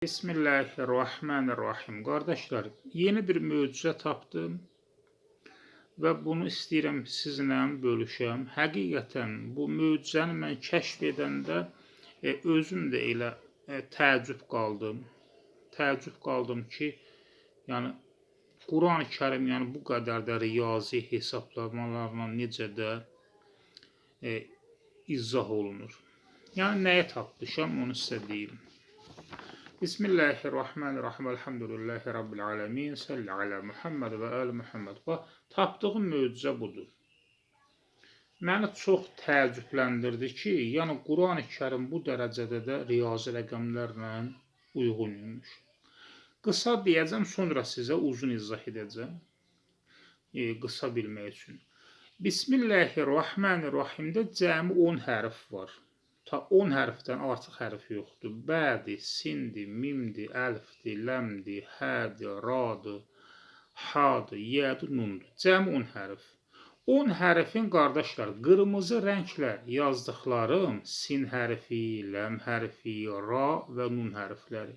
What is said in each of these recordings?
Bismillahirrahmanirrahim. Qardaşlar, yeni bir möcüzə tapdım və bunu istəyirəm sizinlə bölüşəm. Həqiqətən bu möcüzəni mən kəşf edəndə özüm də elə təəccüb qaldım. Təəccüb qaldım ki, yəni Quran-Kərim yəni bu qədər də riyazi hesablamalarla necə də izah olunur. Yəni nəyə tapmışam onu sizə deyim. Bismillahirrahmanirrahim. Elhamdülillahi Rabbil alemin. Salli ala Muhammed və əli Muhammed. Tapdığım möcüzə budur. Məni çox təəccübləndirdi ki, yəni Quran-Kərim bu dərəcədə də riyazi rəqəmlərlə uyğun imiş. Qısa deyəcəm, sonra sizə uzun izah edəcəm. Qısa bilmək üçün. Bismillahirrahmanirrahimdə cəmi 10 hərf var. Ta 10 hərfdən artıq hərf yoxdur. Bədi, sindi, mimdi, əlfdi, ləmdi, hədi, radı, hadı, yədi, nundur. Cəmi 10 hərf. 10 hərfin qardaşlar, qırmızı rənglə yazdıqlarım sin hərfi, ləm hərfi, ra və nun hərfləri.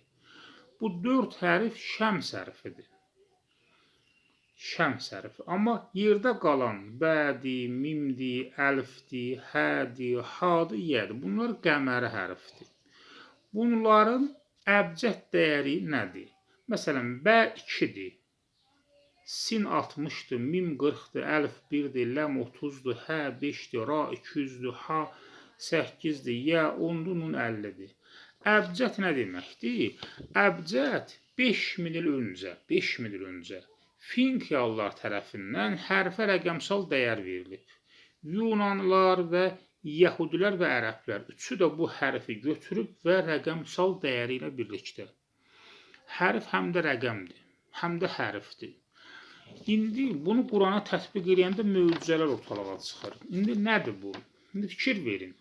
Bu 4 hərf şəms hərfidir. Şəms hərfi. Amma yerdə qalan bədi, mimdi, əlfdi, hədi, hadı, yədi. Bunlar qəməri hərfdir. Bunların əbcəd dəyəri nədir? Məsələn, bə 2-dir, sin 60-dır, mim 40-dır, əlf 1-dir, ləm 30-dur, hə 5-dir, ra 200-dür, ha 8-dir, yə 10-dur, nun 50-dir. Əbcəd nə deməkdir? Əbcəd 5000 il öncə Finkiyalılar tərəfindən hərfə rəqəmsal dəyər verilib. Yunanlılar və Yəhudilər və ərəblər üçü də bu hərfi götürüb və rəqəmsal dəyəri ilə birlikdə. Hərf həm də rəqəmdir, həm də hərfdir. İndi bunu Qurana tətbiq edəndə möcüzələr ortalığa çıxır. İndi nədir bu? İndi fikir verin.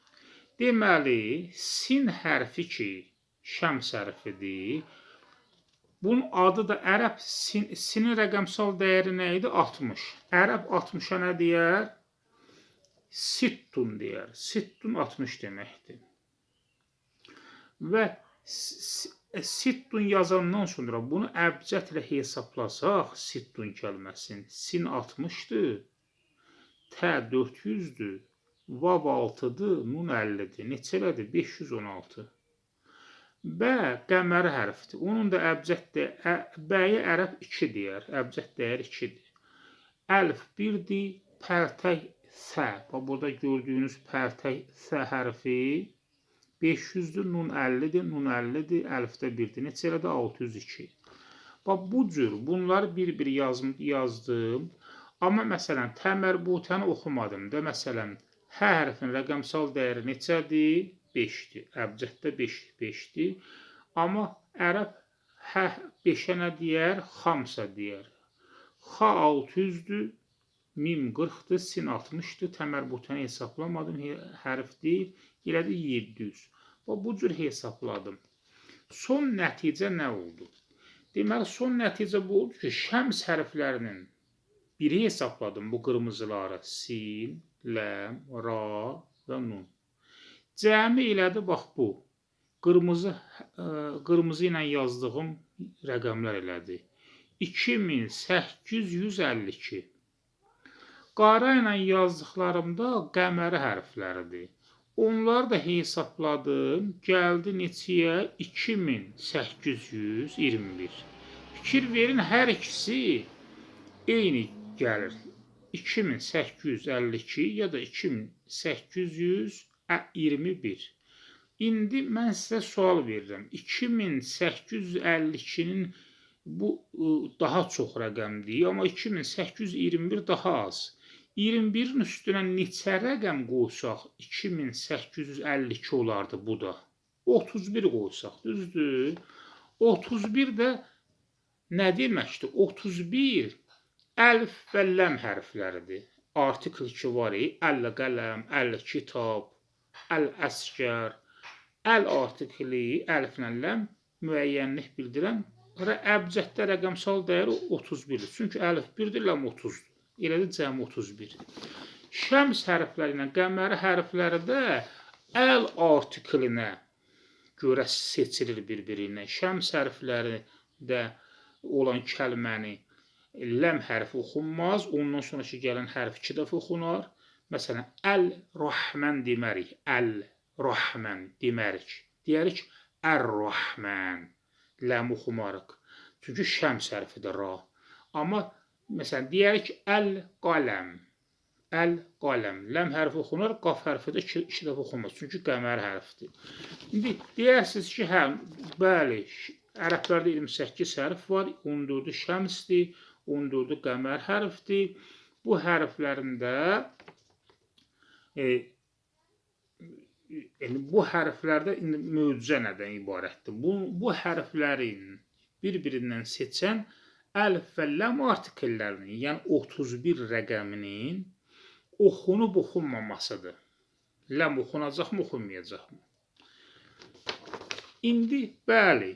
Deməli, sin hərfi ki, şəms hərfidir. Bunun adı da ərəb sinin rəqəmsal dəyəri nə idi? 60. Ərəb 60-a nə deyər? Sittun deyər. Sittun 60 deməkdir. Və sittun yazandan sonra bunu əbcədlə hesablasaq, sittun kəlməsini, sin 60-dır, tə 400-dür, vav 6-dır, nun 50-dir. Neçələdir? 516. Bə qəməri hərfdir. Onun da bəyə ərəb 2 deyər. Əbcəd dəyər 2-dir. Əlf 1-dir, pərtək sə. Burada gördüyünüz pərtək sə hərfi 500-dür, nun 50-dir, nun 50-dir, əlfdə 1-dir. Neçə elədi? 602. Bu cür bunları bir-bir yazdım. Amma məsələn, təmərbutəni oxumadım da. Məsələn, hə hərfin rəqəmsal dəyəri neçədir? 5-dir. Əbcəddə 5-dir. Amma ərəb hə 5-ə nə deyər? Xamsa deyər. Xa 600-dür, mim 40-dır, sin 60-dır. Təmərbutəni hesablamadım. Hərf deyil. Elədi 700. Bu cür hesabladım. Son nəticə nə oldu? Deməli, son nəticə bu oldu ki, şəms hərflərinin biri hesabladım bu qırmızıları. Sin, ləm, ra və nun. Cəmi elədi, bax bu. Qırmızı ilə yazdığım rəqəmlər elədi. 2852. Qara ilə yazdıqlarımda qəməri hərfləridir. Onları da hesabladım. Gəldi neçəyə? 2821. Fikir verin, hər ikisi eyni gəlir. 2852 ya da 2821. İndi mən sizə sual verirəm. 2852-nin bu daha çox rəqəmdir, amma 2821 daha az. 21-in üstünə neçə rəqəm qoysaq 2852 olardı bu da. 31 qoysaq, düzdür? 31 də nə deməkdir? 31 əlf və ləm hərfləridir. Artikl 2 var, əl-qələm, əl-kitab, əl-əskər. Əl artikli, əlflə ləm müəyyənlik bildirən əbcəddə rəqəmsal dəyəri 31-dir. Çünki əlif 1-dir, ləm 30-dur. Elədir, cəmi 31. Şəms hərfləri ilə qəməri hərfləri də əl artiklinə görə seçilir bir-birindən. Şəms hərfləri də olan kəlməni ləm hərfi oxunmaz. Ondan sonraki gələn hərf 2 dəfə oxunar. Məsələn, əl-Rahman demərik. Əl-Rahman demərik. Deyərik, Ər-Rahman. Ləm oxumarıq. Çünki şəms hərfidir ra. Amma məsələn, deyərik, əl-qaləm. Əl-qaləm. Ləm hərfi oxunar, qaf hərfi də 2 dəfə oxunmaz. Çünki qəmər hərfidir. İndi deyirsiniz ki, hə, bəli, ərəblərdə 28 hərf var. 14-ü şəmsdir, 14-ü qəmər hərfdir. Bu hərflərində bu hərflərdə möcüzə nədən ibarətdir? Bu hərflərin bir-birindən seçən əlif və ləm artikellərinin, yəni 31 rəqəminin oxunub oxunmamasıdır. Ləm oxunacaqmı, oxunmayacaqmı? İndi, bəli,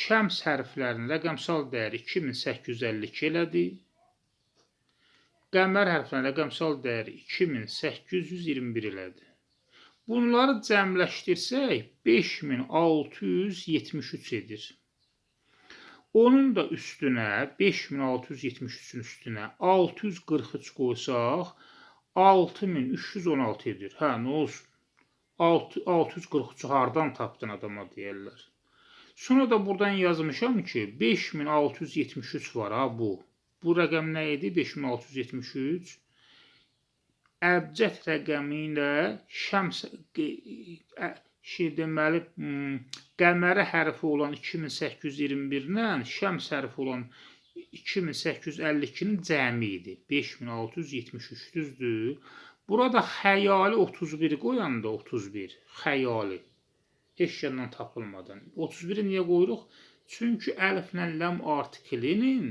şəms hərflərinin rəqəmsal dəyəri 2852 elədir. Qəmər hərflərinin rəqəmsal dəyəri 2821 elədir. Bunları cəmləşdirsək 5673 edir. Onun da üstünə 5673-ün üstünə 643 qoysaq 6316 edir. Hə, nə olsun? 643-ü hardan tapdın adama deyərlər. Sonra da buradan yazmışam ki 5673 var ha bu. Bu rəqəm nə idi? 5673 əbcəd rəqəmi ilə şəms deməli qəmərə hərfi olan 2821-lə şəms hərfi olan 2852-nin cəmi idi. 5673 düzdür. Burada xəyali 31 qoyanda 31 xəyali heç yandan tapılmadan. 31-i niyə qoyuruq? Çünki əliflə ləm artikelinin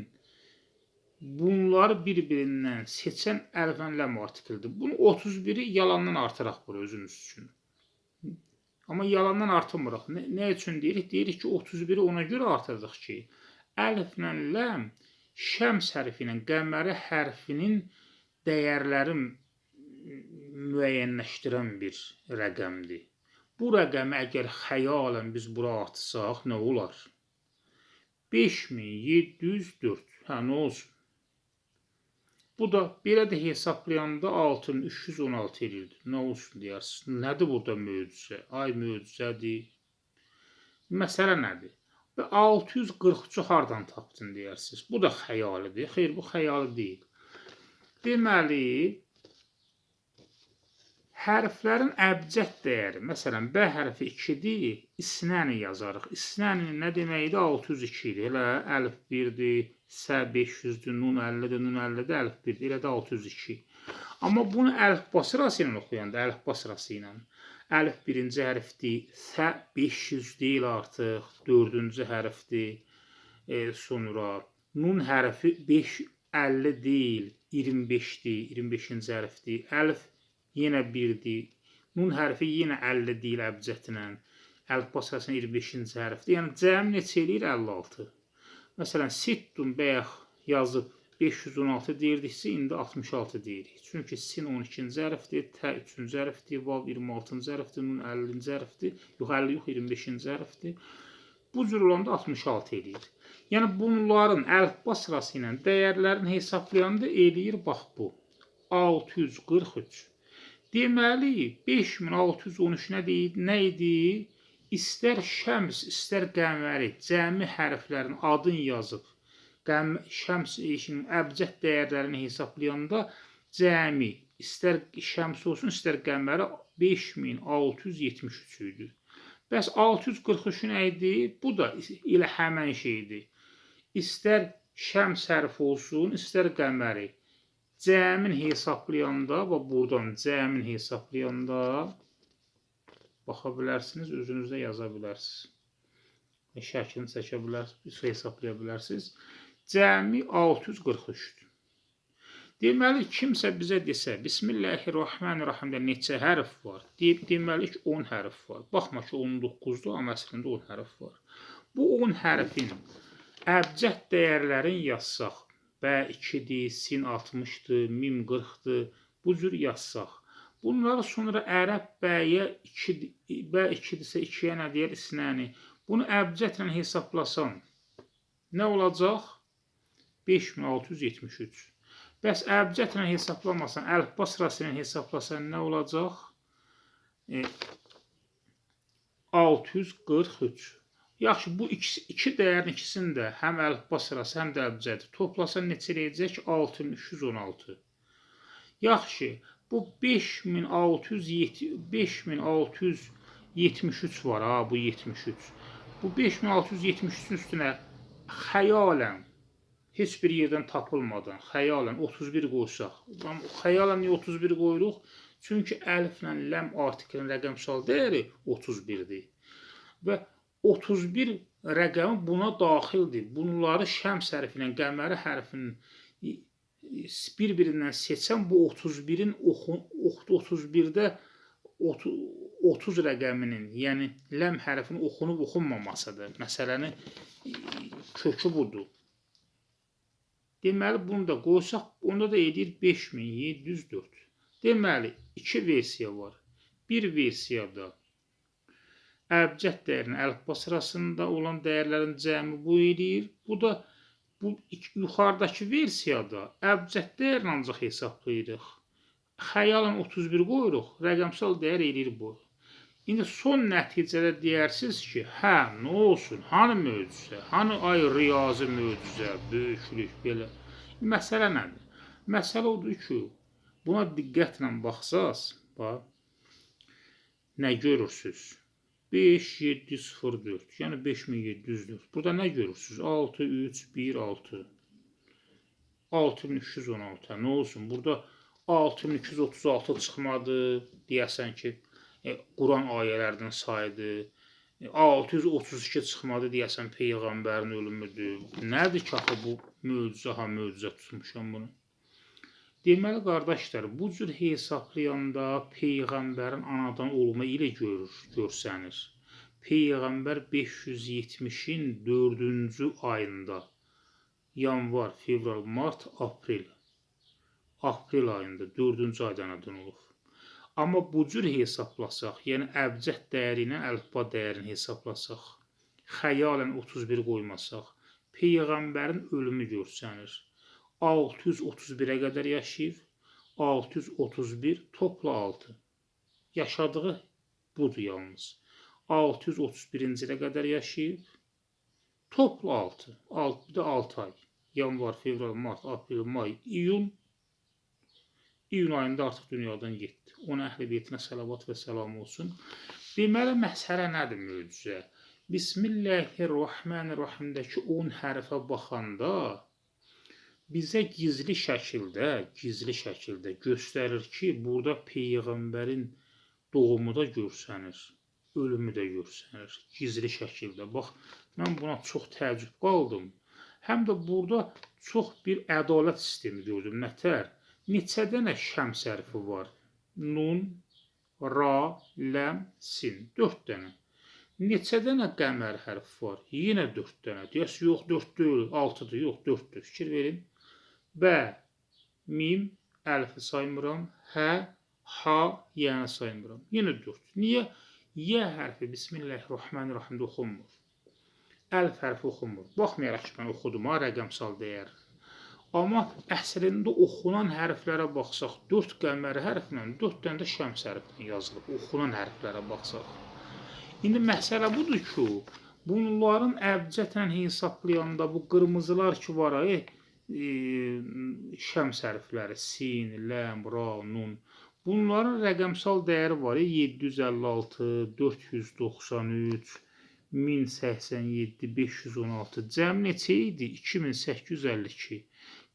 bunları bir-birindən seçən əliflə ləm artikeldir. Bunu 31-i yalandan artıraq bura özümüz üçün. Amma yalandan artırmırıq. Nə üçün deyirik? Deyirik ki 31-i ona görə artırdıq ki əliflə ləm şəms hərfi ilə qəməri hərfinin dəyərlərin müəyyənləşdirən bir rəqəmdir. Bu rəqəmi əgər xəyalən biz bura artırsaq, nə olar? 5704. Hə, nə olsun? Bu da belə də hesablayanda 6316 edirdi. Nə olsun deyirsiniz? Nədir burada möcüzə? Ay möcüzədir. Məsələ nədir? Və 643-ü hardan tapdın deyirsiniz? Bu da xəyalidir. Xeyr, bu xəyali deyil. Deməli, hərflərin əbcəd dəyəri, məsələn, B hərfi 2-dir, isnəni yazarıq. İsnəni nə deməkdir? 602 idi. Elə əlif 1-dir, S 500-dür, nun 50-dir, nun 50-dir, əlif 1-dir. Elə də 602. Amma bunu əlifba sırası ilə oxuyanda, əlifba sırası ilə, əlif 1-ci hərfdir, S 500 deyil artıq, 4-cü hərfdir, sonra nun hərfi 550 deyil, 25-dir, 25-ci hərfdir, əlif yenə 1-dir. Nun hərfi yenə 50 deyil əbcədlə. Əlifba sırasına 25-ci hərfdir. Yəni, cəmi neçə eləyir? 56. Məsələn, sittun bəyək yazıb 516 deyirdiksə, indi 66 deyirik. Çünki sin 12-ci hərfdir, tə 3-cü hərfdir, vav 26-cı hərfdir, nun 50-ci hərfdir, yox 50 yox 25-ci hərfdir. Bu cür olanda 66 eləyir. Yəni, bunların əlifba sırası ilə dəyərlərini hesablayanda eləyir, bax bu, 643. Deməli, 5613 nə idi? İstər şəms, istər qəməri, cəmi hərflərin adını yazıb, şəms əbcəd dəyərlərini hesablayanda cəmi, istər şəms olsun, istər qəməri 5673 idi. Bəs 643 nə idi? Bu da elə həmən şeydir. İstər şəms hərfi olsun, istər qəməri. Cəmin hesablayanda və buradan cəmin hesablayanda baxa bilərsiniz, özünüzdə yaza bilərsiniz. Şəklini çəkə bilərsiniz, hesablaya bilərsiniz. Cəmi 643-dür. Deməli, kimsə bizə desə, Bismillahirrahmanirrahimdə neçə hərf var? Deməli ki, 10 hərf var. Baxma ki, 19-dur, amma əslində 10 hərf var. Bu 10 hərfin əbcəd dəyərlərini yazsaq, B 2-dir, sin 60-dır, mim 40-dır, bu cür yazsaq. Bunları sonra ərəb bəyə 2-dirsə 2-yə nə deyər? İsnəni. Bunu əbcədlə hesablasan nə olacaq? 5673. Bəs əbcədlə hesablamasan, əlifba sırası ilə hesablasan nə olacaq? 643. Yaxşı, bu iki dəyərin ikisini də həm əlifba sırası, həm də əbcədi toplasan neçə eləyəcək? 6316. Yaxşı, bu 5673 var ha, bu 73. Bu 5673-ün üstünə xəyalən, heç bir yerdən tapılmadan, xəyalən 31 qoysaq. Xəyalən niyə 31 qoyuruq? Çünki əliflə ləm artiklin rəqəmsal dəyəri 31-dir. Və 31 rəqəmi buna daxildir. Bunları şəms hərfi ilə qəməri hərfinin bir-birindən seçən bu 31-in 31-də 30 rəqəminin, yəni ləm hərfinin oxunub oxunmamasıdır. Məsələnin kökü budur. Deməli, bunu da qoysaq, onda da edir 5704. Deməli, iki versiya var. Bir versiyada əbcəd dəyərinin əlifba sırasında olan dəyərlərin cəmi bu edir. Bu da yuxarıdakı versiyada əbcəd dəyərini ancaq hesablayırıq. Xəyalən 31 qoyuruq, rəqəmsal dəyər edir bu. İndi son nəticədə deyərsiniz ki, hə, nə olsun, hanı möcüzə, hanı ay riyazi möcüzə, böyüklük, belə. Məsələ nədir? Məsələ odur ki, buna diqqətlə baxsaz, nə görürsünüz? 5704, yəni 5704. Burada nə görürsünüz? 6316. 6316. Nə olsun? Burada 6236 çıxmadı. Deyəsən ki, Quran ayələrinin sayıdır. 632 çıxmadı. Deyəsən Peyğəmbərin ölümüdür. Nədir ki, bu möcüzə tutmuşam bunu? Deməli, qardaşlar, bu cür hesablayanda Peyğəmbərin anadan olma ilə görsənir. Peyğəmbər 570-in 4-cü ayında, yanvar, fevral, mart, aprel ayında 4-cü ayda anadan olub. Amma bu cür hesablasaq, yəni əbcəd dəyəri ilə əlifba dəyərini hesablasaq, xəyalən 31 qoymasaq, Peyğəmbərin ölümü görsənir. 631-ə qədər yaşayıb, 631 topla 6. Yaşadığı budur yalnız. 631-ci ilə qədər yaşayıb, topla 6. Bir də 6 ay. Yanvar, fevral, mart, aprel, may, iyun. İyun ayında artıq dünyadan getdi. Ona əhl-i beytinə salavat və salam olsun. Deməli, məsələ nədir möcüzə? Bismillahirrahmanirrahimdəki 10 hərfə baxanda bizə gizli şəkildə göstərir ki, burada Peyğəmbərin doğumu da görsənir, ölümü də görsənir, gizli şəkildə. Bax, mən buna çox təəccüb qaldım. Həm də burada çox bir ədalət sistemi gördüm. Nətər? Neçə dənə şəms hərfi var? Nun, ra, ləm, sin. 4 dənə. Neçə dənə qəmər hərfi var? Yenə 4 dənə. Deyəsə, yox, 4 deyil, 6-dır, yox, 4-dür. Fikir verin. Bə, mim, əlfi saymıram, hə, ha, yəni saymıram. Yenə 4. Niyə? Yə hərfi Bismillahirrahmanirrahimdə oxunmur. Əlf hərfi oxunmur. Baxmayaraq ki, mən oxudum ha, rəqəmsal dəyər. Amma əslində oxunan hərflərə baxsaq, 4 qəmər hərflə, 4 dənə də şəms hərflə yazılıb, oxunan hərflərə baxsaq. İndi məsələ budur ki, bunların əbcədlə hesablayanda bu qırmızılar ki var, şəms hərfləri, sin, ləm, ra, nun, bunların rəqəmsal dəyəri var, 756, 493, 1087, 516, cəm neçə idi? 2852.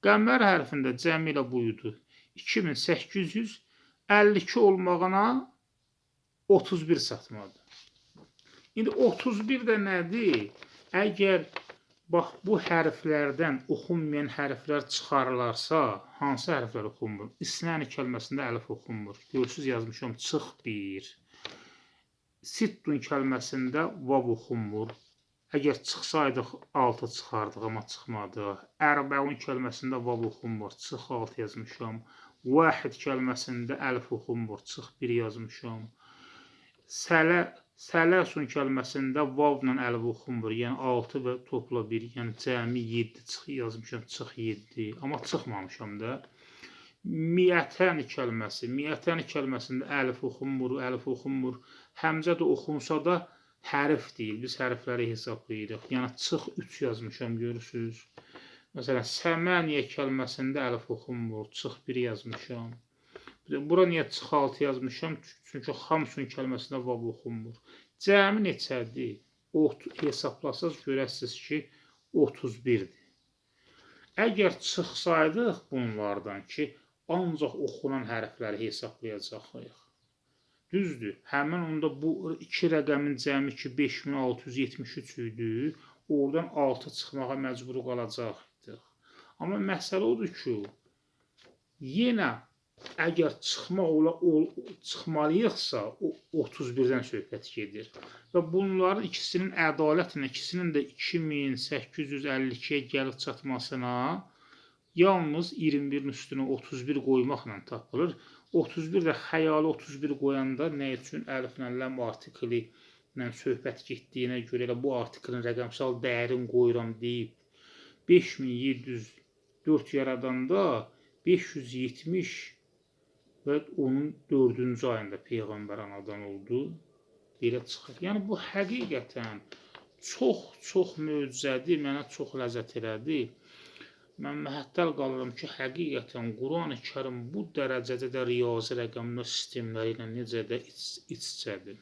Qəmər hərfində cəmi ilə buydu. 2852 olmağına 31 çatmadı. İndi 31 də nədir? Əgər bax, bu hərflərdən oxunmayan hərflər çıxarılarsa, hansı hərflər oxunmur? İsnəni kəlməsində əlif oxunmur. Görürsünüz, yazmışam, çıx bir. Sittun kəlməsində vav oxunmur. Əgər çıxsaydıq 6 çıxardıq, amma çıxmadı. Ərbəun kəlməsində vav oxunmur. Çıx 6 yazmışam. Vahid kəlməsində əlif oxunmur, çıx 1 yazmışam. Sələsun kəlməsində vavla əlif oxunmur, yəni 6 və topla 1, yəni cəmi 7 çıx yazmışam, çıx 7, amma çıxmamışam da. Miətən kəlməsində əlif oxunmur, həmzə də oxunsa da hərf deyil, biz hərfləri hesablayırıq, yəni çıx 3 yazmışam, görürsünüz. Məsələn, səməniyə kəlməsində əlif oxunmur, çıx 1 yazmışam. Bura niyə çıx 6 yazmışam? Çünki xamsun kəlməsində vav oxunmur. Cəmi neçədir? Hesablasaz görəsiniz ki, 31-dir. Əgər çıxsaydıq bunlardan ki, ancaq oxunan hərfləri hesablayacaqıq. Düzdür, həmin onda bu 2 rəqəmin cəmi ki, 5673 idi, oradan 6 çıxmağa məcbur qalacaqdıq. Amma məsələ odur ki, yenə əgər çıxmalıyıqsa, 31-dən söhbət gedir. Və bunların ikisinin ədalətlə, ikisinin də 2852-yə gəlib çatmasına yalnız 21-in üstünə 31 qoymaqla tapılır. 31 də xəyali 31 qoyanda nə üçün əliflə ləm artikli ilə söhbət getdiyinə görə elə bu artiklin rəqəmsal dəyərini qoyuram deyib 5704 yaradanda 570 və onun 4-cü ayında Peyğəmbər anadan oldu. Belə çıxır. Yəni bu həqiqətən çox möcüzədir, mənə çox ləzzət elədi. Mən məhəttəl qalıram ki, həqiqətən Qurani-Kərim bu dərəcədə də riyazi rəqəmlər sistemləri ilə necə də iç-içədir.